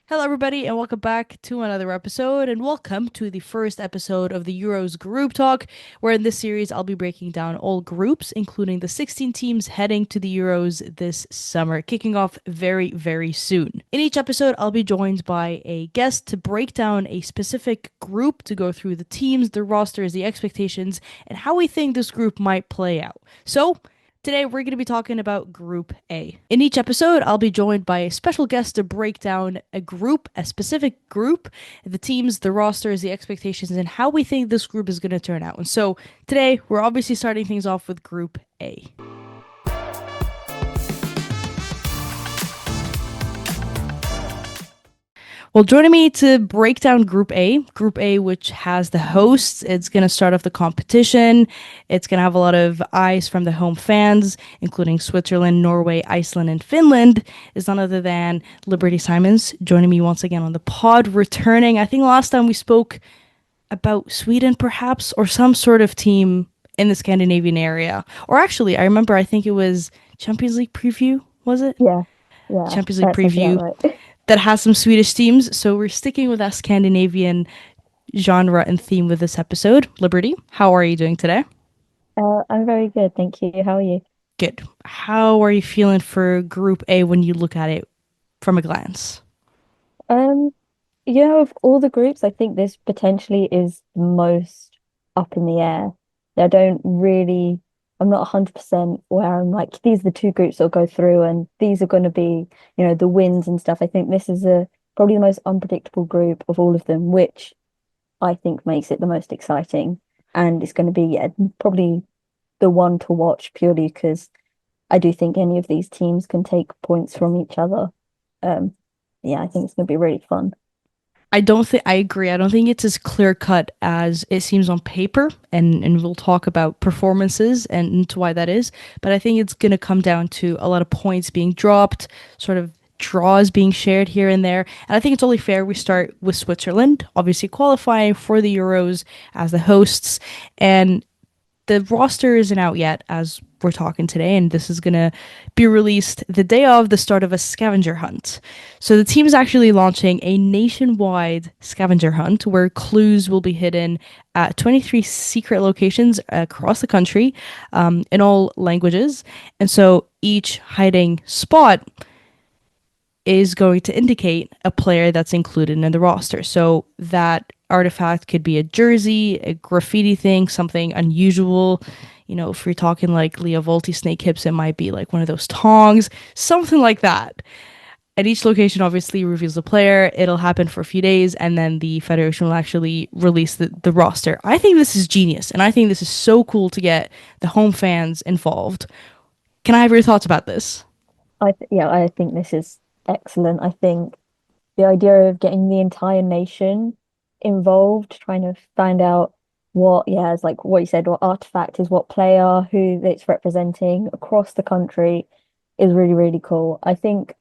Hello, everybody, and welcome back to another episode. And welcome to the first episode of the Euros Group Talk, where in this series I'll be breaking down all groups, including the 16 teams heading to the Euros this summer, kicking off very, very soon. In each episode, I'll be joined by a guest to break down a specific group, to go through the teams, the rosters, the expectations, and how we think this group might play out. So, today, we're going to be talking about Group A. In each episode, I'll be joined by a special guest to break down a group, a specific group, the teams, the rosters, the expectations, and how we think this group is going to turn out. And so today, we're obviously starting things off with Group A. Well, joining me to break down Group A, which has the hosts, it's going to start off the competition. It's going to have a lot of eyes from the home fans, including Switzerland, Norway, Iceland, and Finland, is none other than Liberty Simons, joining me once again on the pod, returning. I think last time we spoke about Sweden, perhaps, or some sort of team in the Scandinavian area. Or actually, I think it was Champions League preview, was it? Yeah, yeah, Champions League that sounds about preview right. that has some Swedish teams. So we're sticking with that Scandinavian genre and theme with this episode. Liberty, how are you doing today? I'm very good, thank you. How are you? Good. How are you feeling for Group A when you look at it from a glance? Um, of all the groups, I think this potentially is the most up in the air. I don't really, I'm not 100% where I'm like, these are the two groups that'll go through, and these are going to be, the wins and stuff. I think this is probably the most unpredictable group of all of them, which I think makes it the most exciting. And it's going to be, yeah, probably the one to watch purely because I do think any of these teams can take points from each other. Um, yeah, I think it's going to be really fun. I agree. I don't think it's as clear cut as it seems on paper, and we'll talk about performances and to why that is. But I think it's going to come down to a lot of points being dropped, sort of draws being shared here and there. And I think it's only fair we start with Switzerland, obviously qualifying for the Euros as the hosts. And the roster isn't out yet as we're talking today, and this is gonna be released the day of the start of a scavenger hunt. So the team is actually launching a nationwide scavenger hunt where clues will be hidden at 23 secret locations across the country, in all languages. And so each hiding spot is going to indicate a player that's included in the roster. So that artifact could be a jersey, a graffiti thing, something unusual. You know, if you're talking like Leo Volti snake hips, it might be like one of those tongs, something like that. And each location obviously reveals the player. It'll happen for a few days, and then the Federation will actually release the roster. I think this is genius, and I think this is so cool to get the home fans involved. Can I have your thoughts about this? I think this is excellent. I think the idea of getting the entire nation involved, trying to find out what, yeah, it's like what you said, what artifact is what player, who it's representing across the country is really, really cool. I think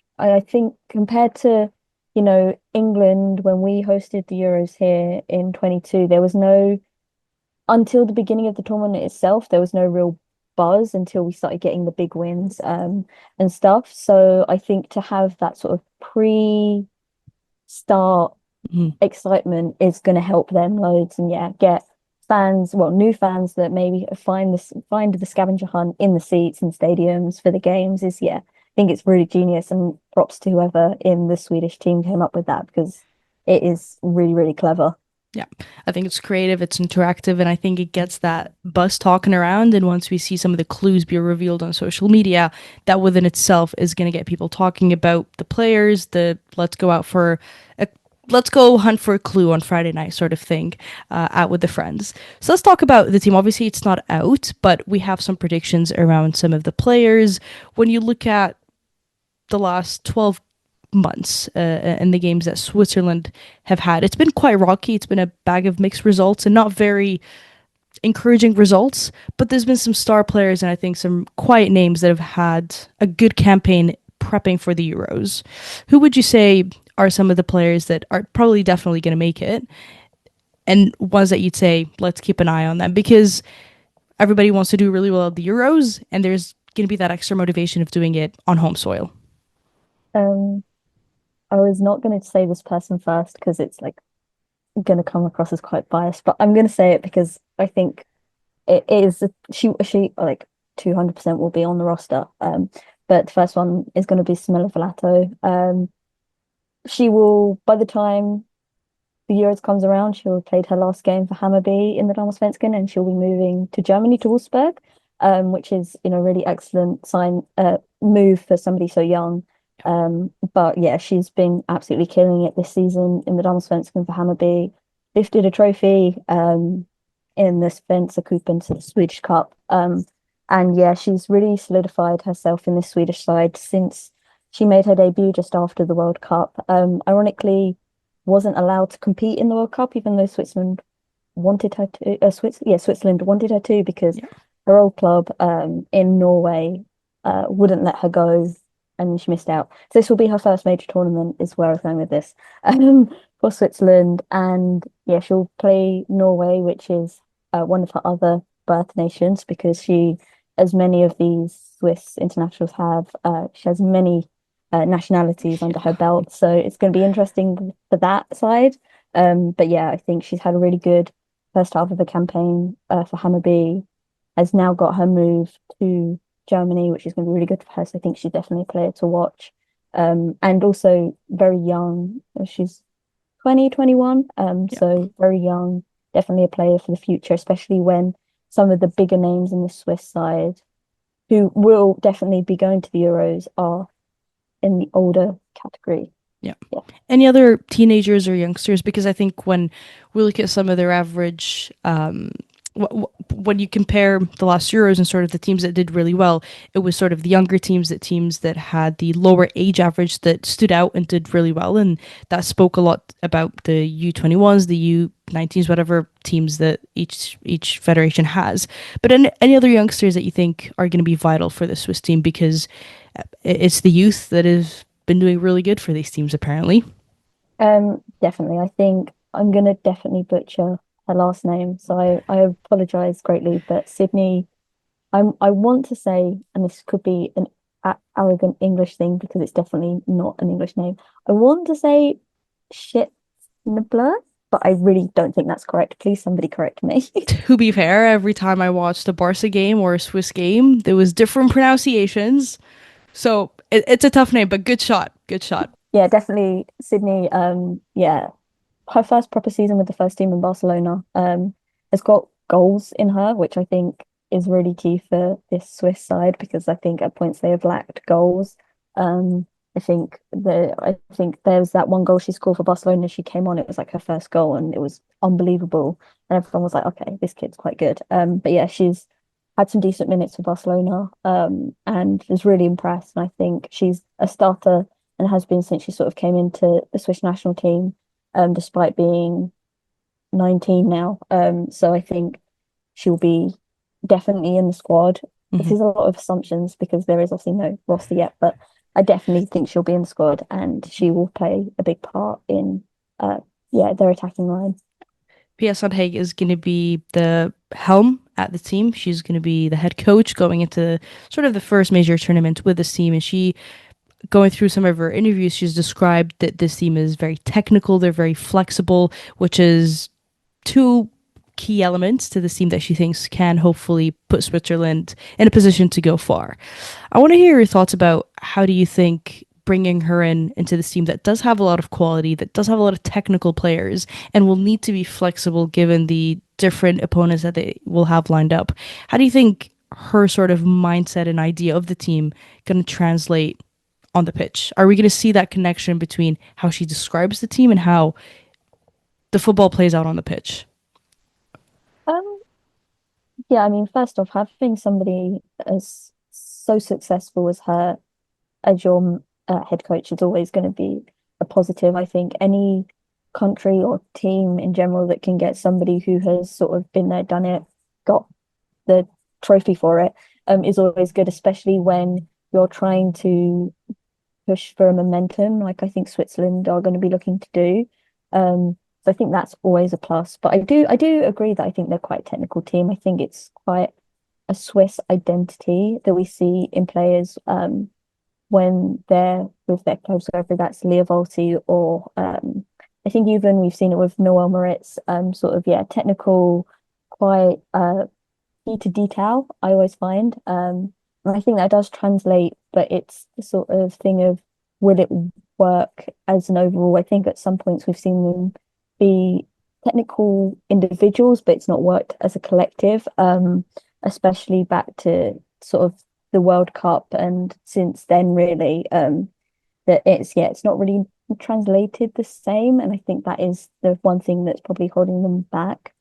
compared to, England when we hosted the Euros here in 22, there was no until the beginning of the tournament itself, there was no real buzz until we started getting the big wins and stuff. So I think to have that sort of pre-start Mhm. excitement is going to help them loads and yeah, get fans, well, new fans that maybe find the scavenger hunt in the seats and stadiums for the games is yeah, I think it's really genius and props to whoever in the Swedish team came up with that because it is really, really clever. Yeah, I think it's creative, it's interactive, and I think it gets that buzz talking around. And once we see some of the clues be revealed on social media, that within itself is going to get people talking about the players, the let's go hunt for a clue on Friday night sort of thing, out with the friends. So let's talk about the team. Obviously, it's not out, but we have some predictions around some of the players. When you look at the last 12 months and the games that Switzerland have had. It's been quite rocky. It's been a bag of mixed results and not very encouraging results, but there's been some star players and I think some quiet names that have had a good campaign prepping for the Euros. Who would you say are some of the players that are probably definitely going to make it and ones that you'd say, let's keep an eye on them? Because everybody wants to do really well at the Euros and there's going to be that extra motivation of doing it on home soil. Um, I was not going to say this person first because it's like going to come across as quite biased, but I'm going to say it because I think it is she like 200% will be on the roster. But the first one is going to be Smilla Velato. She will by the time the Euros comes around, she'll have played her last game for Hammarby in the Damallsvenskan, and she'll be moving to Germany to Wolfsburg, which is really excellent move for somebody so young. But yeah, she's been absolutely killing it this season in the Damallsvenskan for Hammarby. Lifted a trophy in the Svenska Cupen, so the Swedish Cup. And yeah, she's really solidified herself in this Swedish side since she made her debut just after the World Cup. Ironically, wasn't allowed to compete in the World Cup, even though Switzerland wanted her to. Switzerland wanted her to because Yeah. her old club in Norway wouldn't let her go, and she missed out. So this will be her first major tournament, is where I was going with this, for Switzerland. And yeah, she'll play Norway, which is one of her other birth nations, because as many of these Swiss internationals have, she has many nationalities under her belt. So it's going to be interesting for that side. But yeah, I think she's had a really good first half of the campaign for Hammarby, has now got her move to Germany, which is going to be really good for her. So I think she's definitely a player to watch. And also very young. She's 20, 21. Yeah. So very young, definitely a player for the future, especially when some of the bigger names in the Swiss side who will definitely be going to the Euros are in the older category. Yeah. Yeah. Any other teenagers or youngsters? Because I think when we look at some of their average, when you compare the last Euros and sort of the teams that did really well, it was sort of the younger teams that had the lower age average that stood out and did really well, and that spoke a lot about the U21s, the U19s, whatever teams that each federation has. But any other youngsters that you think are going to be vital for the Swiss team, because it's the youth that has been doing really good for these teams apparently. Definitely. I think I'm gonna definitely butcher her last name, so I apologize greatly. But Sydney, I want to say, and this could be an a arrogant English thing because it's definitely not an English name. I want to say shit nibbler, but I really don't think that's correct. Please, somebody correct me. To be fair, every time I watched a Barca game or a Swiss game, there was different pronunciations. So it's a tough name, but good shot. Good shot. Yeah, definitely Sydney. Yeah, her first proper season with the first team in Barcelona, has got goals in her, which I think is really key for this Swiss side because I think at points they have lacked goals. Um, I think there's that one goal she scored for Barcelona. She came on, it was like her first goal, and it was unbelievable. And everyone was like, okay, this kid's quite good. But yeah, she's had some decent minutes for Barcelona, and was really impressed. And I think she's a starter and has been since she sort of came into the Swiss national team, despite being 19 now. So I think she'll be definitely in the squad. This Hmm. is a lot of assumptions because there is obviously no roster yet, but I definitely think she'll be in the squad and she will play a big part in uh their attacking line. Pia Sundhage is going to be the helm at the team. She's going to be the head coach going into sort of the first major tournament with this team. And she, going through some of her interviews, she's described that this team is very technical. They're very flexible, which is two key elements to the team that she thinks can hopefully put Switzerland in a position to go far. I want to hear your thoughts about how do you think bringing her into this team that does have a lot of quality, that does have a lot of technical players, and will need to be flexible given the different opponents that they will have lined up. How do you think her sort of mindset and idea of the team going to translate on the pitch? Are we going to see that connection between how she describes the team and how the football plays out on the pitch? Um, yeah, I mean, first off, having somebody as so successful as her as your head coach is always going to be a positive. I think any country or team in general that can get somebody who has sort of been there, done it, got the trophy for it, is always good, especially when you're trying to push for a momentum, like I think Switzerland are going to be looking to do. So I think that's always a plus. But I do agree that I think they're quite a technical team. I think it's quite a Swiss identity that we see in players. when they're with their clubs, whether that's Leah Volti or I think even we've seen it with Noel Moritz, sort of yeah, technical, quite key to detail, I always find. And I think that does translate, but it's the sort of thing of will it work as an overall? I think at some points we've seen them be technical individuals, but it's not worked as a collective, especially back to sort of the World Cup and since then really, that it's yeah, it's not really translated the same. And I think that is the one thing that's probably holding them back.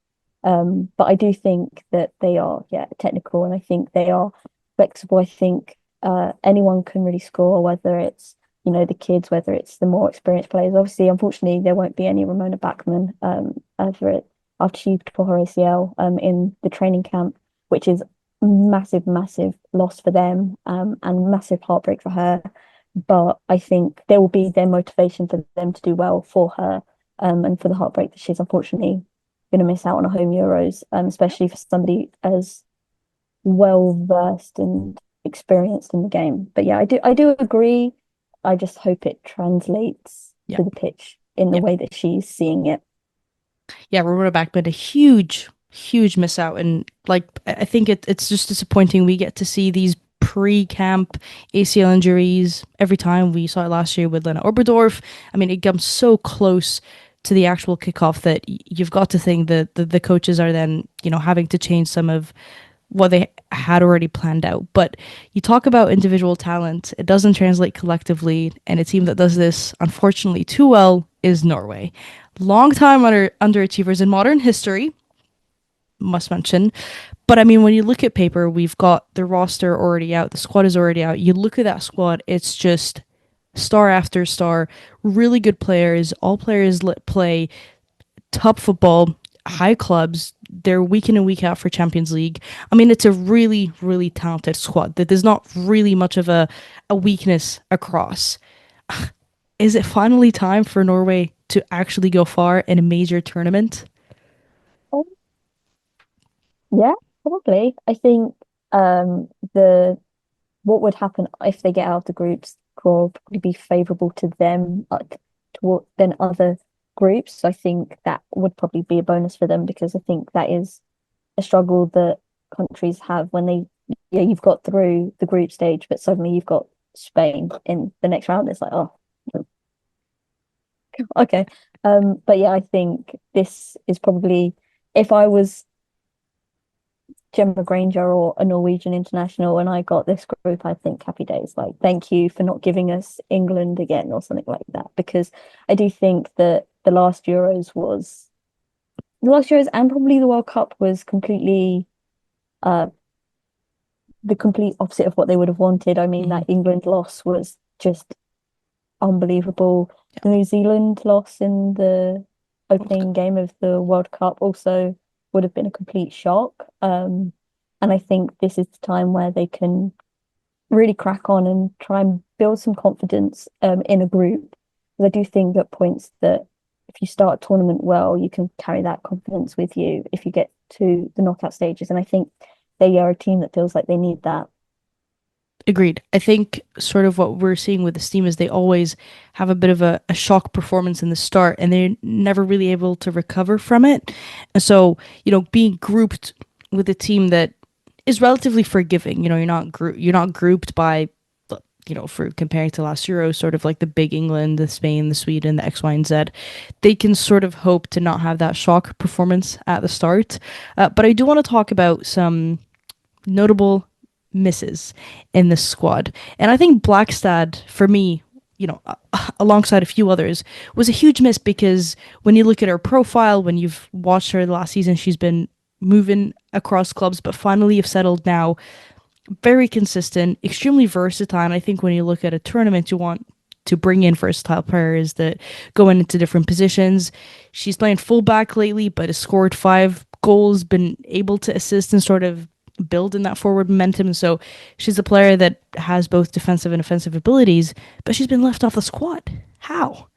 But I do think that they are, yeah, technical and I think they are flexible. I think anyone can really score, whether it's, the kids, whether it's the more experienced players. Obviously, unfortunately, there won't be any Ramona Bachmann after she tore her ACL in the training camp, which is massive, massive loss for them and massive heartbreak for her. But I think there will be their motivation for them to do well for her and for the heartbreak that she's unfortunately going to miss out on a home Euros, especially for somebody as well versed and experienced in the game. But yeah, I do agree. I just hope it translates Yeah. to the pitch in the Yeah. way that she's seeing it. Yeah, Roberta Backman, a huge, huge miss out. And like, I think it's just disappointing. We get to see these pre-camp ACL injuries every time. We saw it last year with Lena Oberdorf. I mean, it comes so close to the actual kickoff that you've got to think that the coaches are then, having to change some of what they had already planned out. But you talk about individual talent, it doesn't translate collectively, and a team that does this, unfortunately, too well is Norway. Long time underachievers in modern history, must mention. But I mean, when you look at paper, we've got the roster already out, the squad is already out. You look at that squad, it's just star after star, really good players. All players play top football, high clubs. They're week in and week out for Champions League. I mean, it's a really, really talented squad. That there's not really much of a weakness across. Is it finally time for Norway to actually go far in a major tournament? Oh, yeah, probably. I think the what would happen if they get out of the groups will probably be favourable to them than other groups. So I think that would probably be a bonus for them because I think that is a struggle that countries have when yeah, you've got through the group stage, but suddenly you've got Spain in the next round. It's like, oh, okay. But yeah, I think this is probably if I was Gemma Granger or a Norwegian international and I got this group, I think happy days. Like, thank you for not giving us England again or something like that. Because I do think that the last Euros and probably the World Cup was completely uh the complete opposite of what they would have wanted. I mean, Mm-hmm. that England loss was just unbelievable. The Yeah, New Zealand loss in the World Cup. opening game of the World Cup also would have been a complete shock. And I think this is the time where they can really crack on and try and build some confidence in a group. Because I do think at points that if you start a tournament well, you can carry that confidence with you if you get to the knockout stages. And I think they are a team that feels like they need that. Agreed. I think sort of what we're seeing with this team is they always have a bit of a shock performance in the start and they're never really able to recover from it. And so, being grouped with a team that is relatively forgiving, you're not grouped by for comparing to last Euro, sort of like the big England, the Spain, the Sweden, the X, Y, and Z, they can sort of hope to not have that shock performance at the start. But I do want to talk about some notable misses in this squad. And I think Blackstad, for me, alongside a few others, was a huge miss because when you look at her profile, when you've watched her last season, she's been moving across clubs, but finally have settled now. Very consistent, extremely versatile. And I think when you look at a tournament, you want to bring in versatile players that go into different positions. She's playing fullback lately, but has scored 5 goals, been able to assist and sort of build in that forward momentum. So she's a player that has both defensive and offensive abilities, but she's been left off the squad. How?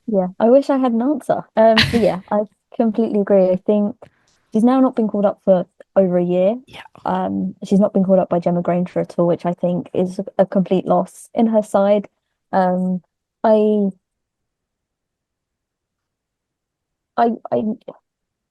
Yeah, I wish I had an answer. But yeah, I completely agree. I think she's now not been called up for over a year. Yeah. She's not been called up by Gemma Granger at all, which I think is a complete loss in her side. Um, I, I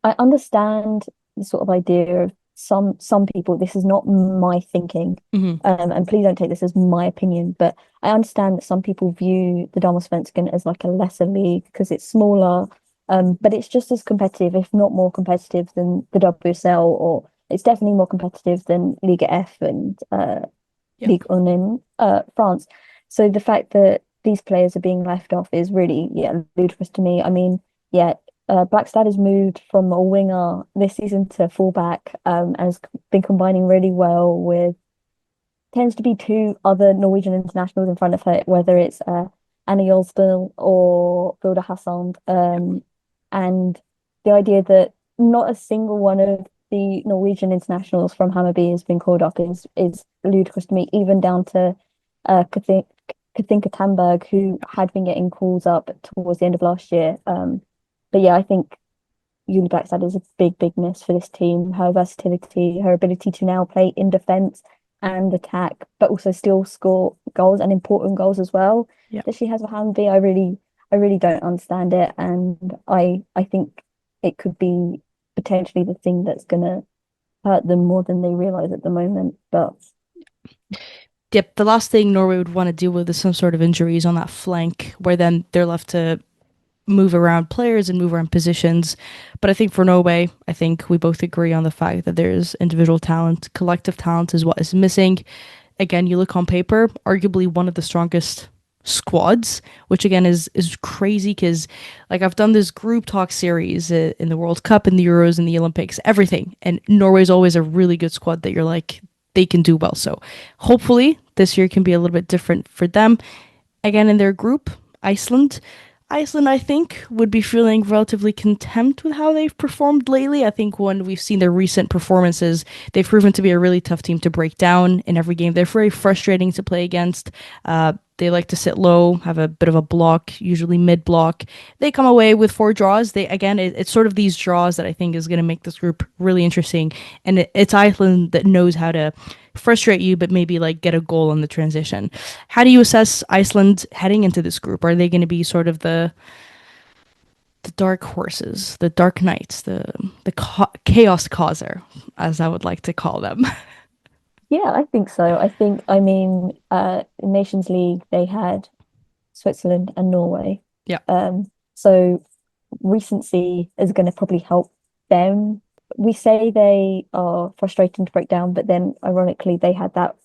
I understand the sort of idea of some people. This is not my thinking, Hmm. and please don't take this as my opinion. But I understand that some people view the Damallsvenskan as like a lesser league because it's smaller, but it's just as competitive, if not more competitive than the WSL, or it's definitely more competitive than Liga F and Yeah. Ligue 1 in France. So the fact that these players are being left off is really, yeah, ludicrous to me. I mean, yeah, Blackstad has moved from a winger this season to fullback, and has been combining really well with tends to be two other Norwegian internationals in front of her, whether it's Anna Jolsdal or Vilda Hassan. And the idea that not a single one of the Norwegian internationals from Hammarby has been called up is ludicrous to me, even down to Katinka Tamberg, who had been getting calls up towards the end of last year. But yeah, I think Julie Blackstad is a big, big miss for this team. Her versatility, her ability to now play in defense and attack, but also still score goals and important goals as well Yeah. that she has for Hamby. I really don't understand it, and I think it could be potentially the thing that's gonna hurt them more than they realize at the moment. But Yep. The last thing Norway would want to deal with is some sort of injuries on that flank, where then they're left to move around players and move around positions. But I think for Norway, I think we both agree on the fact that there's individual talent, collective talent is what is missing. Again, you look on paper, arguably one of the strongest squads, which again is crazy because like I've done this group talk series in the World Cup, in the Euros, in the Olympics, everything, and Norway's always a really good squad that you're like they can do well. So hopefully this year can be a little bit different for them. Again, in their group, Iceland. Iceland, I think, would be feeling relatively content with how they've performed lately. I think when we've seen their recent performances, they've proven to be a really tough team to break down in every game. They're very frustrating to play against. They like to sit low, have a bit of a block, usually mid block. They come away with four draws. They again, it's sort of these draws that I think is going to make this group really interesting. And it's Iceland that knows how to frustrate you, but maybe like get a goal on the transition. How do you assess Iceland heading into this group? Are they going to be sort of the dark horses, the dark knights, the chaos causer, as I would like to call them? yeah, I think so. I mean, Nations League, they had Switzerland and Norway. Yeah. So recency is going to probably help them. We say they are frustrating to break down, but then ironically, they had that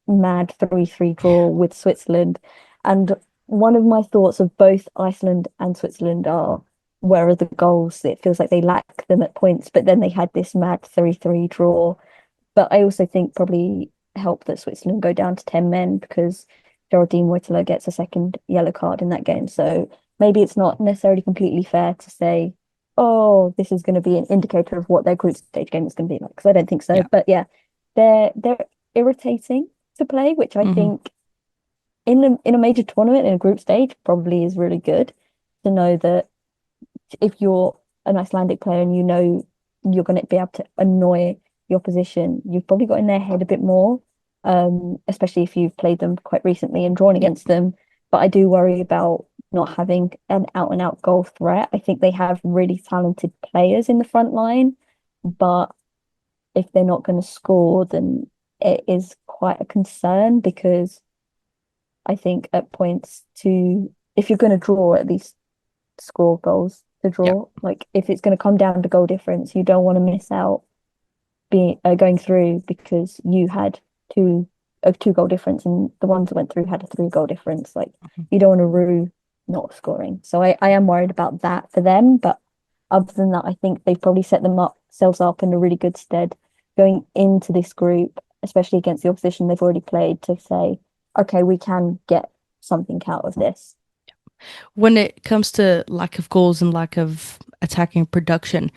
mad 3-3 draw with Switzerland. And one of my thoughts of both Iceland and Switzerland are where are the goals? It feels like they lack them at points, but then they had this mad 3-3 draw. But I also think probably help that Switzerland go down to 10 men because Geraldine Whitler gets a second yellow card in that game. So maybe it's not necessarily completely fair to say, oh, this is going to be an indicator of what their group stage game is going to be like. Because I don't think so. Yeah. But yeah, they're irritating to play, which I Hmm. think in a major tournament in a group stage probably is really good to know that if you're an Icelandic player and you know you're going to be able to annoy the opposition, you've probably got in their head a bit more, especially if you've played them quite recently and drawn Yeah. against them. But I do worry about not having an out and out goal threat. I think they have really talented players in the front line, but if they're not going to score, then it is quite a concern because I think at points to if you're going to draw, at least score goals to Yeah. draw. Like if it's going to come down to goal difference, you don't want to miss out being going through because you had a 2 goal difference and the ones that went through had a 3 goal difference. Like Mhm. you don't want to rue not scoring. So I am worried about that for them. But other than that, I think they've probably set themselves up in a really good stead going into this group, especially against the opposition they've already played, to say, okay, we can get something out of this. When it comes to lack of goals and lack of attacking production,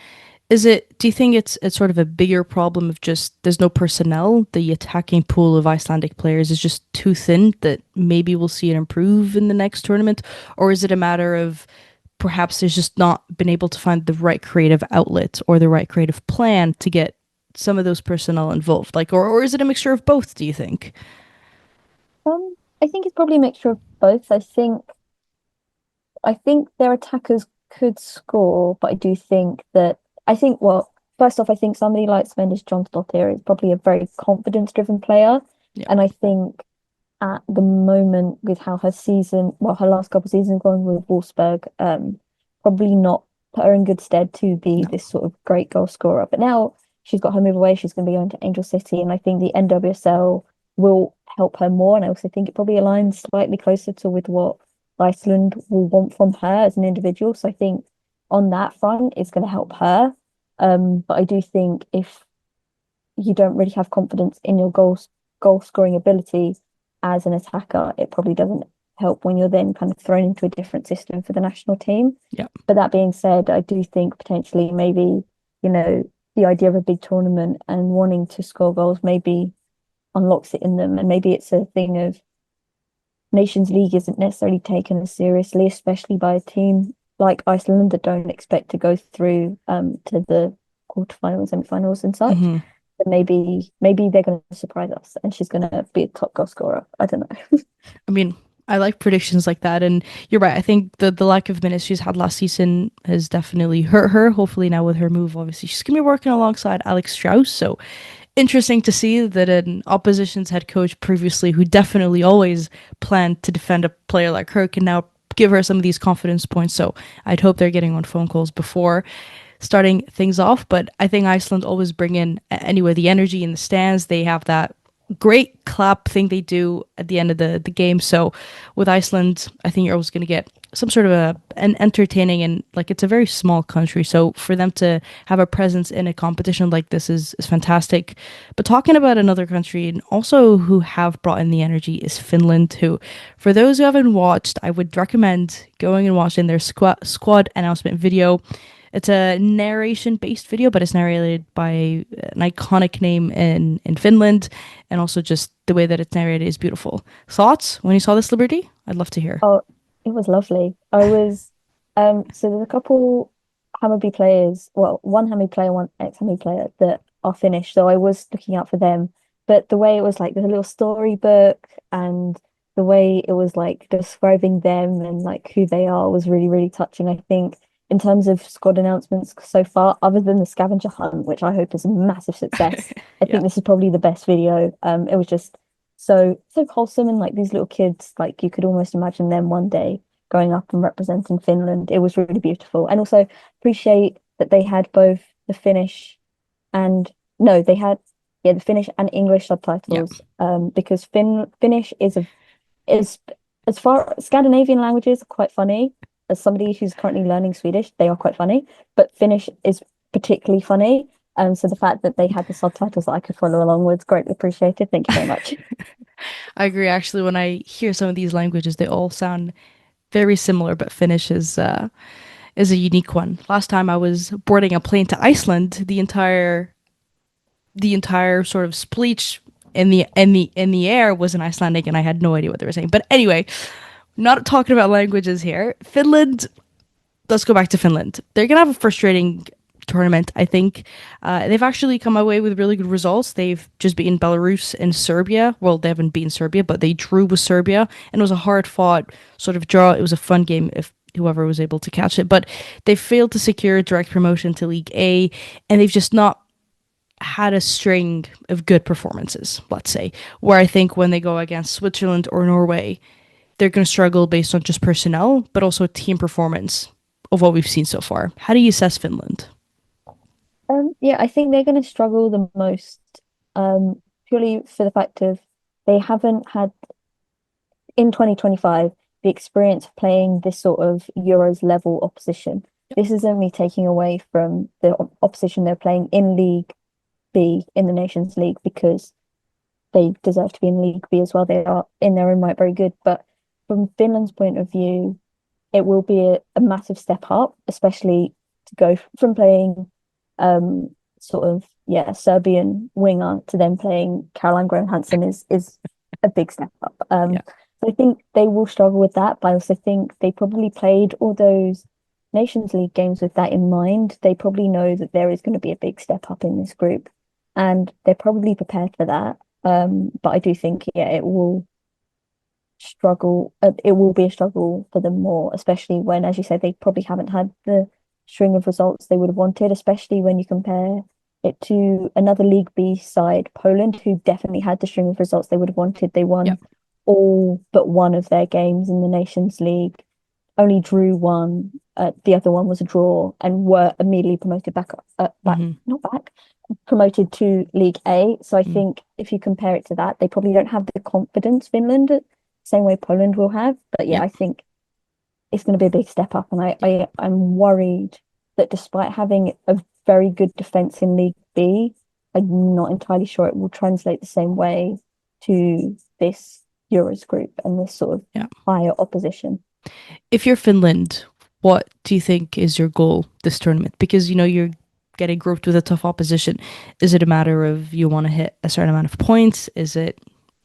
is it, do you think it's sort of a bigger problem of just there's no personnel? The attacking pool of Icelandic players is just too thin that maybe we'll see it improve in the next tournament? Or is it a matter of perhaps there's just not been able to find the right creative outlet or the right creative plan to get some of those personnel involved? Like, or is it a mixture of both, do you think? I think it's probably a mixture of both. I think their attackers could score, but I do think that well, first off, I think somebody like Svennis Johnsdottir is probably a very confidence-driven player, Yeah. and I think at the moment with how her last couple of seasons gone with Wolfsburg, probably not put her in good stead to be No. this sort of great goal scorer. But now she's got her move away, she's going to be going to Angel City, and I think the NWSL will help her more. And I also think it probably aligns slightly closer to with what Iceland will want from her as an individual. So I think on that front, it's going to help her. But I do think if you don't really have confidence in your goal scoring ability as an attacker, it probably doesn't help when you're then kind of thrown into a different system for the national team. Yeah. But that being said, I do think potentially maybe, the idea of a big tournament and wanting to score goals maybe unlocks it in them. And maybe it's a thing of Nations League isn't necessarily taken as seriously, especially by a team like Iceland that don't expect to go through to the quarterfinals, semi-finals and such. Hmm. But maybe they're going to surprise us and she's going to be a top goal scorer. I don't know. I mean, I like predictions like that, and you're right. I think the lack of minutes she's had last season has definitely hurt her. Hopefully, now with her move, obviously she's gonna be working alongside Alex Strauss. So interesting to see that an opposition's head coach previously, who definitely always planned to defend a player like her, can now give her some of these confidence points. So I'd hope they're getting on phone calls before starting things off. But I think Iceland always bring in anyway the energy in the stands. They have that great clap thing they do at the end of the game. So with Iceland, I think you're always going to get some sort of an entertaining, and like it's a very small country. So for them to have a presence in a competition like this is fantastic. But talking about another country and also who have brought in the energy is Finland, who for those who haven't watched, I would recommend going and watching their squad announcement video. It's a narration based video, but it's narrated by an iconic name in Finland. And also just the way that it's narrated is beautiful. Thoughts when you saw this, Liberty? I'd love to hear. Oh, it was lovely. So there's a couple Hammarby players, well, one Hammarby player, one ex-Hammarby player that are Finnish. So I was looking out for them. But the way it was like the little storybook and the way it was like describing them and like who they are was really, really touching. I think in terms of squad announcements so far, other than the scavenger hunt, which I hope is a massive success, I Yeah. think this is probably the best video. It was just so wholesome and like these little kids, like you could almost imagine them one day growing up and representing Finland. It was really beautiful. And also appreciate that they had both the Finnish and no, they had the Finnish and English Yeah. subtitles. Because Finnish is as far Scandinavian languages are quite funny. As somebody who's currently learning Swedish, they are quite funny, but Finnish is particularly funny. So the fact that they had the subtitles that I could follow along with, greatly appreciated. Thank you very much. I agree. Actually, when I hear some of these languages, they all sound very similar, but Finnish is a unique one. Last time I was boarding a plane to Iceland, the entire sort of speech in the air was in Icelandic, and I had no idea what they were saying. But anyway, not talking about languages here. Finland. Let's go back to Finland. They're gonna have a frustrating tournament. I think they've actually come away with really good results. They've just beaten Belarus and Serbia. Well, they haven't beaten Serbia, but they drew with Serbia, and it was a hard fought sort of draw. It was a fun game if whoever was able to catch it. But they failed to secure direct promotion to League A, and they've just not had a string of good performances, let's say, where I think when they go against Switzerland or Norway, they're going to struggle based on just personnel, but also team performance of what we've seen so far. How do you assess Finland? Yeah, I think they're going to struggle the most, purely for the fact of they haven't had in 2025 the experience of playing this sort of Euros level opposition. This isn't me taking away from the opposition they're playing in League B in the Nations League because they deserve to be in League B as well. They are in their own right very good. But from Finland's point of view, it will be a massive step up, especially to go from playing sort of Serbian winger to then playing Caroline Graham Hansen is a big step up. Yeah. So I think they will struggle with that, but I also think they probably played all those Nations League games with that in mind. They probably know that there is going to be a big step up in this group. and they're probably prepared for that. But I do think, yeah, it will be a struggle for them more, especially when, as you said, they probably haven't had the string of results they would have wanted, especially when you compare it to another League B side, Poland, who definitely had the string of results they would have wanted. They won Yep. all but one of their games in the Nations League, only drew one. The other one was a draw, and were immediately promoted Hmm. not back, promoted to League A. So I Mm. think if you compare it to that, they probably don't have the confidence Finland, same way Poland will have. But yeah, Yep. I think it's going to be a big step up, and I'm worried that despite having a very good defense in League B, I'm not entirely sure it will translate the same way to this Euros group and this sort of Yeah. higher opposition. If you're Finland, what do you think is your goal this tournament? Because you're getting grouped with a tough opposition. Is it a matter of you want to hit a certain amount of points? Is it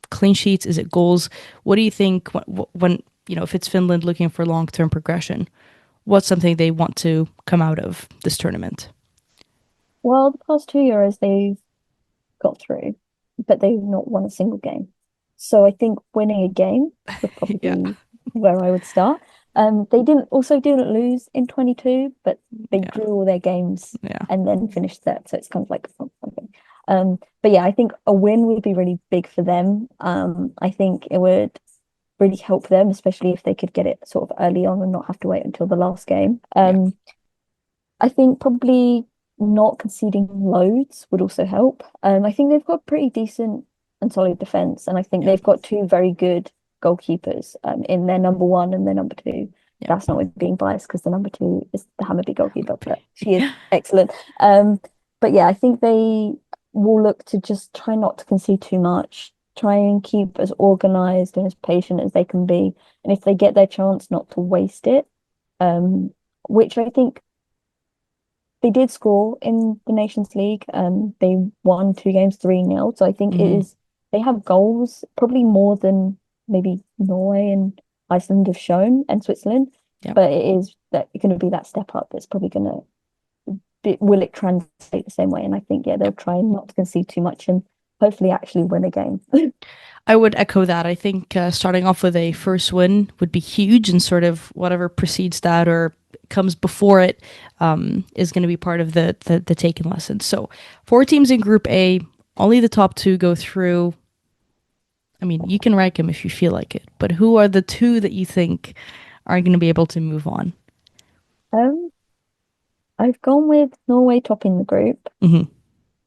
clean sheets? Is it goals? What do you think when if it's Finland looking for long-term progression? What's something they want to come out of this tournament? Well, the past 2 Euros they've got through, but they've not won a single game. So I think winning a game would probably Yeah. be where I would start. They didn't lose in 22, but they Yeah. drew all their games Yeah. and then finished third. So it's kind of like something. But yeah, I think a win would be really big for them. I think it would really help them, especially if they could get it sort of early on and not have to wait until the last game. Yeah. I think probably not conceding loads would also help. I think they've got pretty decent and solid defense, and I think Yeah. they've got two very good goalkeepers in their number one and their number two. Yeah. That's not with being biased because the number two is the Hammarby goalkeeper, but she is excellent. But yeah, I think they will look to just try not to concede too much, try and keep as organized and as patient as they can be, and if they get their chance, not to waste it. Which I think they did score in the Nations League. They won 2 games 3-0. So I think it Hmm. is they have goals probably more than maybe Norway and Iceland have shown and Switzerland. Yeah. But it is that going to be that step up that's probably going to will it translate the same way? And I think yeah, Yeah. they'll try not to concede too much and hopefully actually win a game. I would echo that. I think starting off with a first win would be huge, and sort of whatever precedes that or comes before it is going to be part of the taken lesson. So, four teams in Group A, only the top two go through. I mean, you can rank them if you feel like it, but who are the two that you think are going to be able to move on? Um, I've gone with Norway topping the group, Hmm.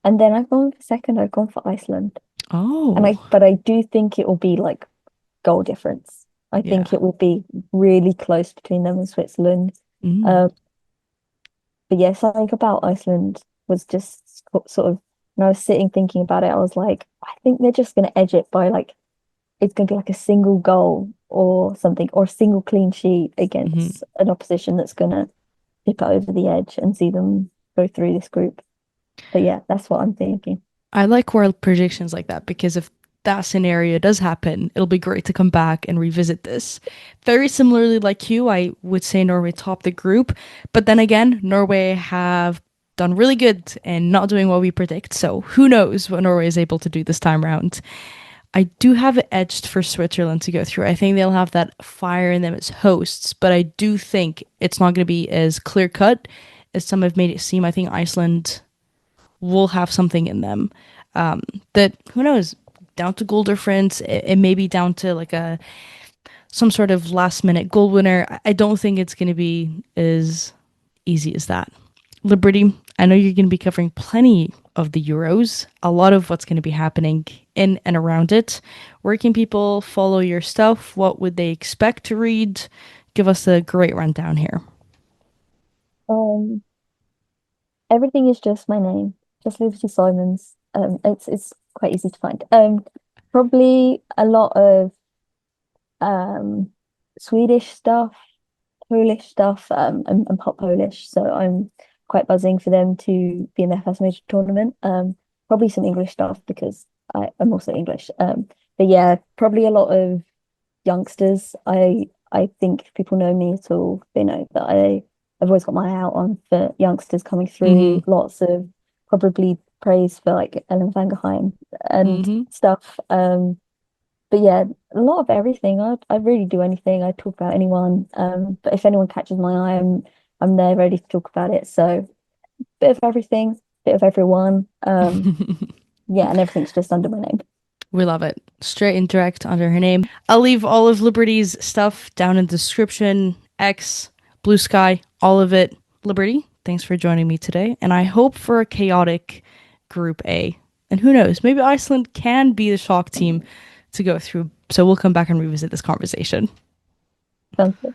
and then I've gone for second. I've gone for Iceland, Oh, but I do think it will be like goal difference. I yeah. think it will be really close between them and Switzerland. Mm. Uh, but yeah, something about Iceland was just sort of, when I was sitting thinking about it, I was like, I think they're just going to edge it by like, it's going to be like a single goal or something, or a single clean sheet Hmm. against an opposition that's going to tip it over the edge and see them go through this group. But yeah, that's what I'm thinking. I like world predictions like that because if that scenario does happen, it'll be great to come back and revisit this. Very similarly, like you, I would say Norway top the group, but then again, Norway have done really good and not doing what we predict. So who knows what Norway is able to do this time round. I do have it edged for Switzerland to go through. I think they'll have that fire in them as hosts, but I do think it's not going to be as clear cut as some have made it seem. I think Iceland will have something in them that who knows, down to goal difference. It may be down to like a some sort of last minute goal winner. I don't think it's going to be as easy as that. Liberty, I know you're going to be covering plenty of the Euros, a lot of what's going to be happening in and around it. Where can people follow your stuff? What would they expect to read? Give us a great rundown here. Um, Everything is just my name, just Liberty Simons. It's quite easy to find. Probably a lot of um Swedish stuff, Polish stuff, and pop Polish. So I'm quite buzzing for them to be in their first major tournament. Probably some English stuff because I'm also English. But yeah, probably a lot of youngsters. I think if people know me at all, they know that I've always got my eye out on for youngsters coming Mm-hmm. through. Lots of probably praise for like Ellen van and Hmm. stuff. But yeah, a lot of everything. I really do anything. I talk about anyone. But if anyone catches my eye, I'm there ready to talk about it. So bit of everything, bit of everyone. Yeah, and everything's just under my name. We love it. Straight and direct under her name. I'll leave all of Liberty's stuff down in the description. X, Blue Sky, all of it. Liberty, thanks for joining me today. And I hope for a chaotic Group A. And who knows, maybe Iceland can be the shock team to go through. So we'll come back and revisit this conversation. Sounds good.